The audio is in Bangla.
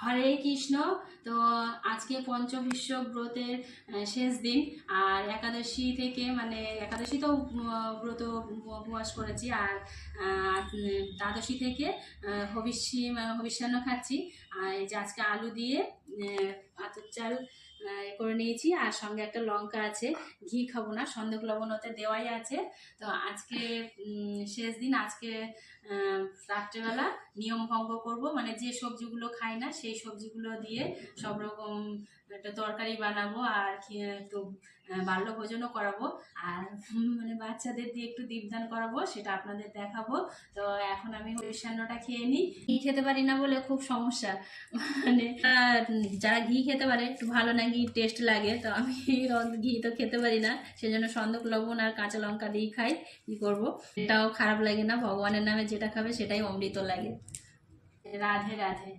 হরে কৃষ্ণ। তো আজকে পঞ্চবিশ্ব ব্রতের শেষ দিন। আর একাদশী থেকে মানে একাদশী তো ব্রত উপবাস করেছি। আর দ্বাদশী থেকে হবিষ্যান্ন খাচ্ছি। আর এই যে আজকে আলু দিয়ে আতপ চাল করে নিয়েছি, আর সঙ্গে একটা লঙ্কা আছে। ঘি খাবো না, সন্দেহ লবণ ওতে দেওয়াই আছে। তো আজকে শেষ দিন। আজকে রাত্রেবেলা নিয়ম ভঙ্গ করব, মানে যে সবজিগুলো খাই না সেই সবজিগুলো দিয়ে সব রকম একটা তরকারি বানাবো, আর একটু বাল্য ভোজনও করাবো। আর মানে বাচ্চাদের দিয়ে একটু দীপদান করাবো, সেটা আপনাদের দেখাবো। তো এখন আমি মিষ্টান্নটা খেয়ে নিই। ঘি খেতে পারি না বলে খুব সমস্যা, মানে যারা ঘি খেতে পারে একটু ভালো, না ঘি টেস্ট লাগে, তো আমি ঘি তো খেতে পারি না, সেজন্য সন্দক লবণ আর কাঁচা লঙ্কা দিয়ে খাই। কি করবো, এটাও খারাপ লাগে না, ভগবানের নামে যেটা খাবে সেটাই অমৃত লাগে। রাধে রাধে।